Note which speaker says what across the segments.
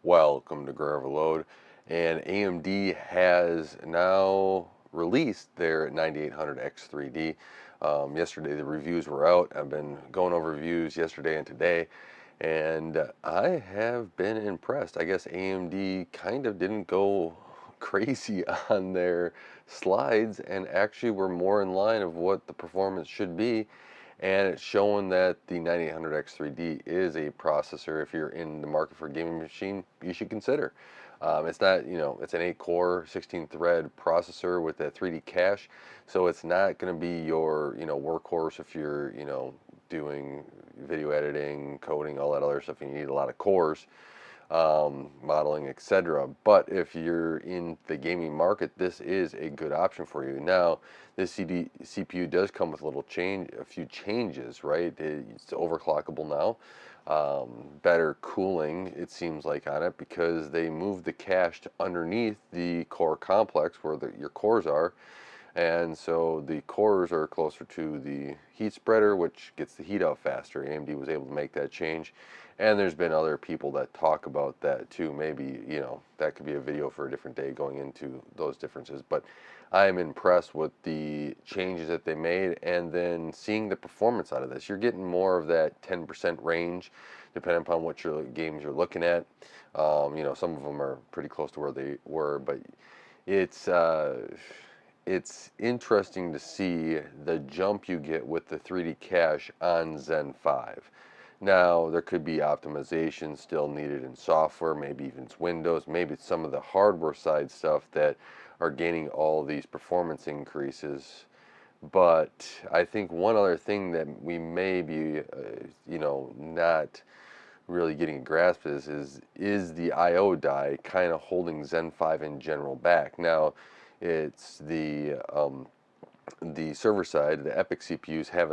Speaker 1: Welcome to Grab Load. And AMD has now released their 9800X3D. Yesterday the reviews were out. I've been going over reviews yesterday and today, and I have been impressed. I guess AMD kind of didn't go crazy on their slides and actually were more in line of what the performance should be, and it's showing that the 9800X3D is a processor. If you're in the market for a gaming machine, you should consider. It's not, it's an 8-core, 16-thread processor with a 3D cache, so it's not going to be your, workhorse if you're, doing video editing, coding, all that other stuff. You need a lot of cores, modeling, etc. But if you're in the gaming market, this is a good option for you. Now, this CPU does come with a few changes, right? It's overclockable now. Better cooling, it seems like, on it, because they moved the cache to underneath the core complex where your cores are. And so the cores are closer to the heat spreader, which gets the heat out faster. AMD was able to make that change. And there's been other people that talk about that too. Maybe, that could be a video for a different day going into those differences. But I'm impressed with the changes that they made, and then seeing the performance out of this. You're getting more of that 10% range, depending upon what your games you're looking at. Some of them are pretty close to where they were, but it's it's interesting to see the jump you get with the 3D cache on Zen 5. Now, there could be optimization still needed in software, maybe even it's Windows, maybe it's some of the hardware side stuff that are gaining all these performance increases. But I think one other thing that we may be, not really getting a grasp is the I/O die kind of holding Zen 5 in general back. Now, it's the server side, the EPYC CPUs have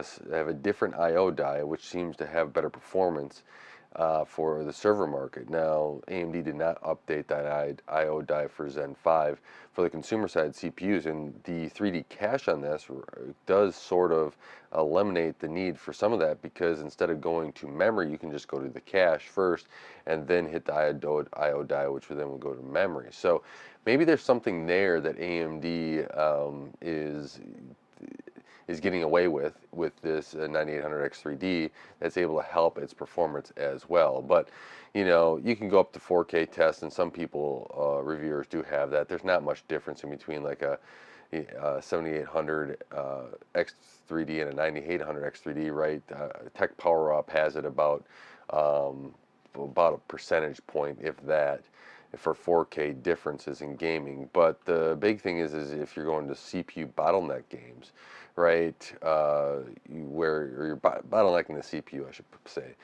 Speaker 1: a different I/O die, which seems to have better performance for the server market. Now, AMD did not update that I/O die for Zen 5 for the consumer side CPUs, and the 3D cache on this does sort of eliminate the need for some of that, because instead of going to memory, you can just go to the cache first and then hit the I/O die, which then will go to memory. So maybe there's something there that AMD is getting away with this 9800X3D that's able to help its performance as well. But you can go up to 4K tests, and some people, reviewers, do have that. There's not much difference in between like a 7800 X3D and a 9800 X3D, right? Tech Power Up has it about a percentage point, if that, for 4K differences in gaming. But the big thing is if you're going to CPU bottleneck games, right, where you're bottlenecking the CPU, I should say,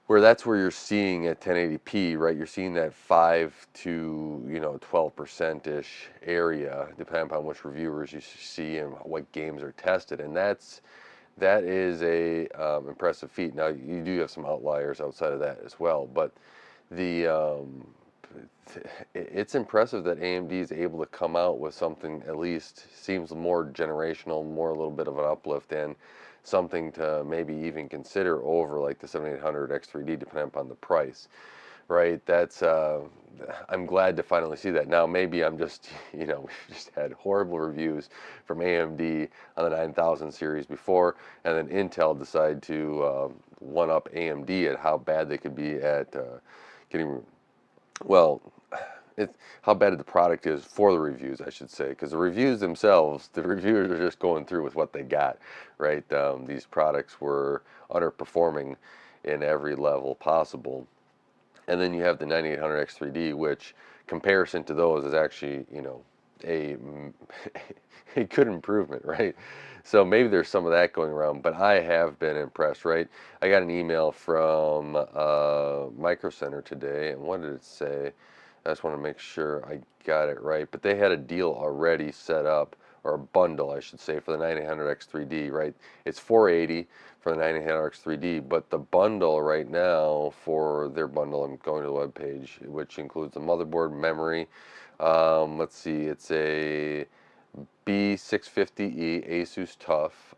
Speaker 1: where that's where you're seeing at 1080p, right? You're seeing that 5 to 12% ish area, depending upon which reviewers you see and what games are tested, and that is a impressive feat. Now, you do have some outliers outside of that as well, but the it's impressive that AMD is able to come out with something at least seems more generational, more a little bit of an uplift, and something to maybe even consider over like the 7800 X3D, depending upon the price, right? That's I'm glad to finally see that. Now, maybe I'm just, we've just had horrible reviews from AMD on the 9000 series before, and then Intel decided to one up AMD at how bad they could be at getting, well, how bad the product is for the reviews, I should say, because the reviews themselves, the reviewers are just going through with what they got, right? These products were underperforming in every level possible. And then you have the 9800X3D, which comparison to those is actually, a a good improvement, right? So maybe there's some of that going around, but I have been impressed, right? I got an email from Micro Center today, and what did it say? I just want to make sure I got it right, but they had a deal already set up, or a bundle, I should say, for the 9800X3D, right? It's $480 for the 9800X3D, but the bundle right now for their bundle, I'm going to the web page, which includes the motherboard, memory. Let's see, it's a B650E Asus TUF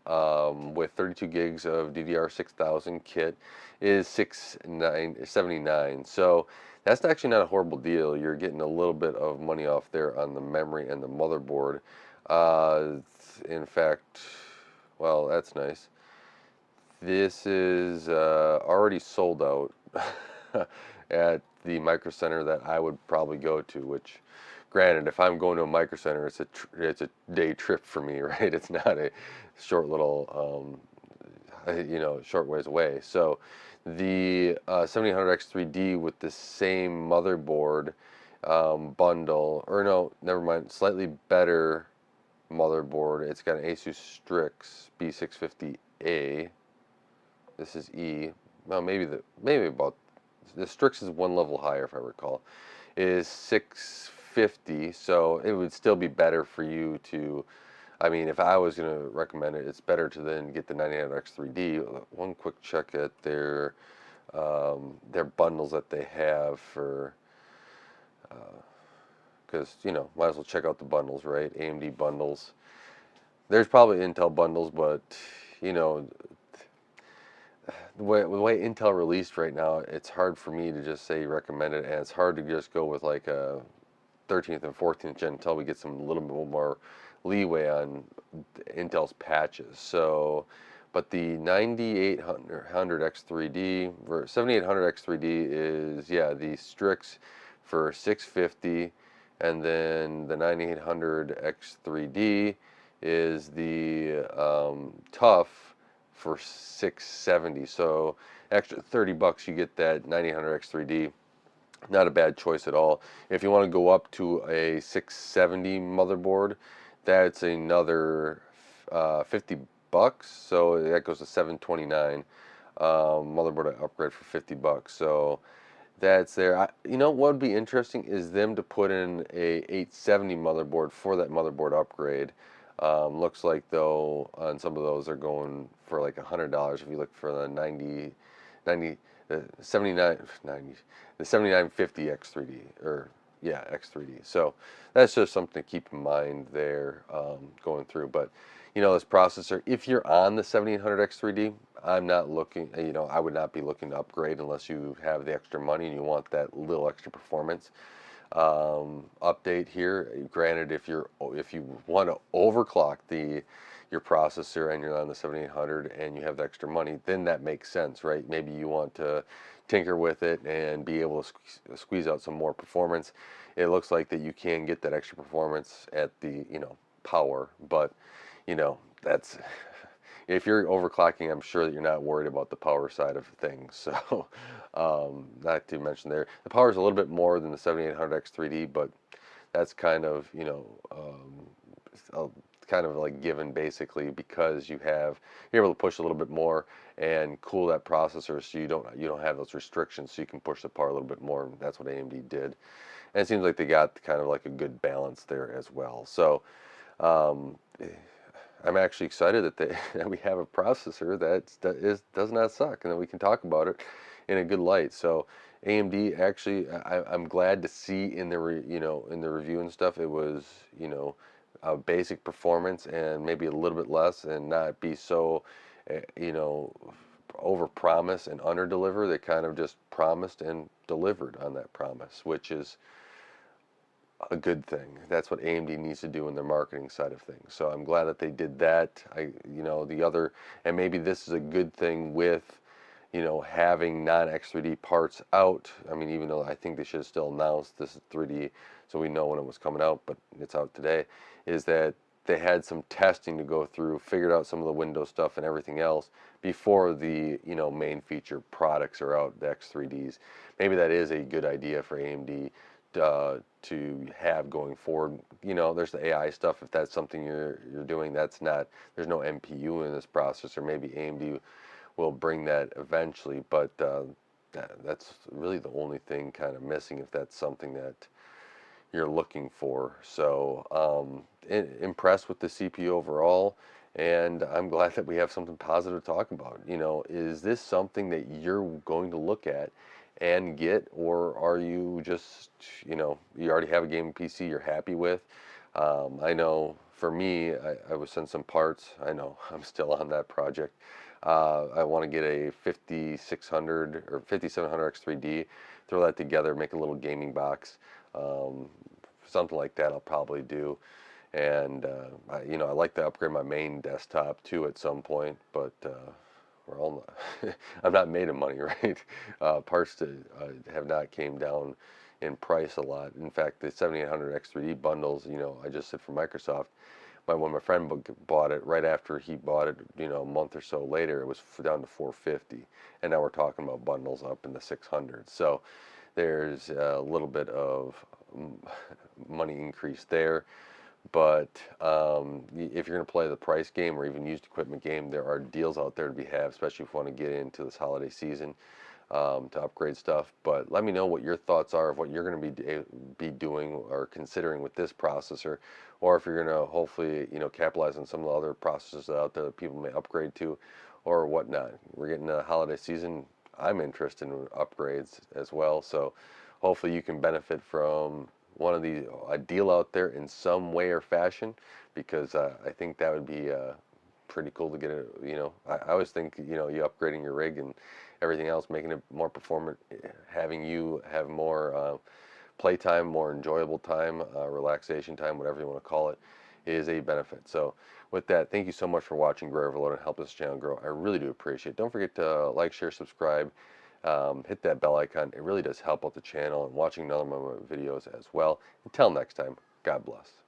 Speaker 1: with 32 gigs of DDR6000 kit is $679. So That's actually not a horrible deal. You're getting a little bit of money off there on the memory and the motherboard. Uh, in fact, well, that's nice. This is already sold out at the Micro Center that I would probably go to, which, granted, if I'm going to a Micro Center, it's a day trip for me, right? It's not a short little short ways away. So the 7800X3D with the same motherboard bundle, or no, never mind, slightly better motherboard. It's got an Asus Strix B650A. This is E. Well, maybe about the Strix is one level higher if I recall. Is 650, so it would still be better for you to. I mean, if I was going to recommend it, it's better to then get the 9800X3D. One quick check at their bundles that they have for, because might as well check out the bundles, right? AMD bundles. There's probably Intel bundles, but you know the way Intel released right now, it's hard for me to just say recommend it, and it's hard to just go with like a 13th and 14th gen until we get some a little bit more leeway on Intel's patches. So, but the 9800X3D, 7800X3D is, yeah, the Strix for 650, and then the 9800X3D is the Tough for 670. So extra 30 bucks, you get that 9800X3D. Not a bad choice at all. If you want to go up to a 670 motherboard, that's another 50 bucks. So that goes to 729. Motherboard upgrade for 50 bucks. So that's there. What would be interesting is them to put in a 870 motherboard for that motherboard upgrade. Looks like though on some of those they're going for like $100 if you look for the 90 the 79 90 the 7950 X3D, or yeah, X3D. So that's just something to keep in mind there going through. But this processor, if you're on the 7800 X3D, I'm not looking, I would not be looking to upgrade unless you have the extra money and you want that little extra performance. Update here. Granted, if you want to overclock your processor and you're on the 7800 and you have the extra money, then that makes sense, right? Maybe you want to tinker with it and be able to squeeze out some more performance. It looks like that you can get that extra performance at the power, but that's if you're overclocking, I'm sure that you're not worried about the power side of things. So, not to mention there, the power is a little bit more than the 7800X3D, but that's kind of, kind of like given basically because you're able to push a little bit more and cool that processor, so you don't have those restrictions, so you can push the power a little bit more. That's what AMD did, and it seems like they got kind of like a good balance there as well. So. Um, I'm actually excited that we have a processor does not suck, and that we can talk about it in a good light. So AMD actually, I'm glad to see in the review and stuff, it was a basic performance and maybe a little bit less, and not be so over promise and under deliver. They kind of just promised and delivered on that promise, which is a good thing. That's what AMD needs to do in their marketing side of things. So I'm glad that they did that. The other, and maybe this is a good thing with, having non-X3D parts out. I mean, even though I think they should have still announced this is 3D, so we know when it was coming out, but it's out today, is that they had some testing to go through, figured out some of the Windows stuff and everything else before the, main feature products are out, the X3Ds. Maybe that is a good idea for AMD to have going forward. There's the AI stuff. If that's something you're doing, there's no NPU in this processor. Maybe AMD will bring that eventually, but that's really the only thing kind of missing if that's something that you're looking for. So impressed with the CPU overall, and I'm glad that we have something positive to talk about. Is this something that you're going to look at and get, or are you just, you already have a gaming PC you're happy with? I know for me, I was sent some parts. I know I'm still on that project. I want to get a 5600 or 5700 X3D throw that together, make a little gaming box, something like that. I'll probably do. And I like to upgrade my main desktop too at some point, but we're all not, I'm not made of money, right? Parts have not came down in price a lot. In fact, the 7800X3D bundles, I just said from Microsoft. When my friend bought it, right after he bought it, a month or so later, it was down to 450, and now we're talking about bundles up in the 600s. So there's a little bit of money increase there. But if you're going to play the price game or even used equipment game, there are deals out there to be had, especially if you want to get into this holiday season to upgrade stuff. But let me know what your thoughts are of what you're going to be doing or considering with this processor, or if you're going to hopefully capitalize on some of the other processors out there that people may upgrade to, or whatnot. We're getting a holiday season. I'm interested in upgrades as well, so hopefully you can benefit from one of these, a deal out there in some way or fashion, because I think that would be pretty cool to get it. I always think you upgrading your rig and everything else, making it more performant, having you have more playtime, more enjoyable time, relaxation time, whatever you want to call it, is a benefit. So with that, thank you so much for watching Gray Overload and help this channel grow. I really do appreciate it. Don't forget to like, share, subscribe, hit that bell icon. It really does help out the channel and watching another one of my videos as well. Until next time, God bless.